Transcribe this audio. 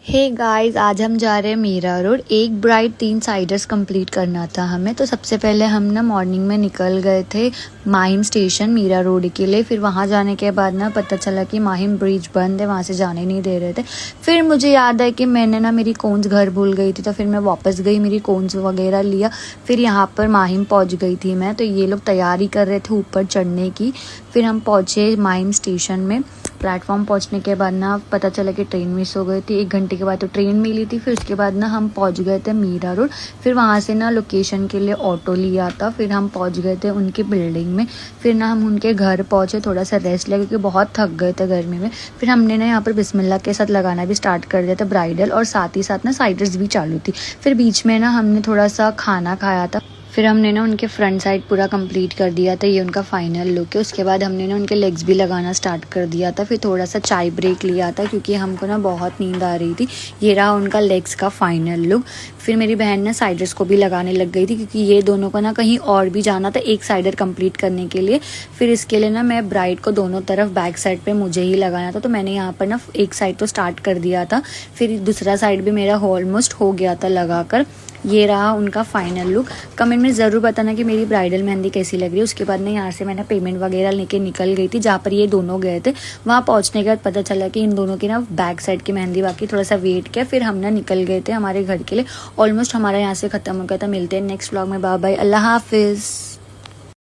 Hey guys, आज हम जा रहे हैं मीरा रोड। एक ब्राइड 3 साइडर्स कंप्लीट करना था हमें। तो सबसे पहले हम ना मॉर्निंग में निकल गए थे माहिम स्टेशन मीरा रोड के लिए। फिर वहाँ जाने के बाद ना पता चला कि माहिम ब्रिज बंद है, वहाँ से जाने नहीं दे रहे थे। फिर मुझे याद है कि मैंने ना मेरी कोन्स घर भूल गई थी, तो फिर मैं वापस गई, मेरी कोन्स वगैरह लिया। फिर यहाँ पर माहिम पहुँच गई थी मैं। तो ये लोग तैयारी कर रहे थे ऊपर चढ़ने की। फिर हम पहुँचे माहिम स्टेशन में। प्लेटफॉर्म पहुंचने के बाद ना पता चला कि ट्रेन मिस हो गई थी। 1 घंटे के बाद तो ट्रेन मिली थी। फिर उसके बाद ना हम पहुंच गए थे मीरा रोड। फिर वहां से ना लोकेशन के लिए ऑटो लिया था। फिर हम पहुंच गए थे उनकी बिल्डिंग में। फिर ना हम उनके घर पहुंचे, थोड़ा सा रेस्ट लिया क्योंकि बहुत थक गए थे गर्मी में। फिर हमने ना यहाँ पर बिस्मिल्लाह के साथ लगाना भी स्टार्ट कर दिया था ब्राइडल, और साथ ही साथ ना साइडर्स भी चालू थी। फिर बीच में ना हमने थोड़ा सा खाना खाया था। फिर हमने ना उनके फ्रंट साइड पूरा कंप्लीट कर दिया था। ये उनका फाइनल लुक है। उसके बाद हमने ना उनके लेग्स भी लगाना स्टार्ट कर दिया था। फिर थोड़ा सा चाय ब्रेक लिया था क्योंकि हमको ना बहुत नींद आ रही थी। ये रहा उनका लेग्स का फाइनल लुक। फिर मेरी बहन ना साइडर्स को भी लगाने लग गई थी क्योंकि ये दोनों को ना कहीं और भी जाना था एक साइडर कंप्लीट करने के लिए। फिर इसके लिए ना मैं ब्राइड को दोनों तरफ बैक साइड पे मुझे ही लगाना था, तो मैंने यहाँ पर ना एक साइड तो स्टार्ट कर दिया था। फिर दूसरा साइड भी मेरा ऑलमोस्ट हो गया था लगाकर। ये रहा उनका फाइनल लुक। कमेंट में ज़रूर बताना कि मेरी ब्राइडल मेहंदी कैसी लग रही है। उसके बाद ना यहाँ से मैंने पेमेंट वगैरह लेके निकल गई थी जहाँ पर ये दोनों गए थे। वहाँ पहुँचने के बाद पता चला कि इन दोनों की ना बैक साइड की मेहंदी बाकी, थोड़ा सा वेट किया। फिर हम ना निकल गए थे हमारे घर के लिए। ऑलमोस्ट हमारा यहाँ से ख़त्म हो गया था। मिलते हैं नेक्स्ट व्लॉग में। बाय बाय, अल्लाह हाफिज़।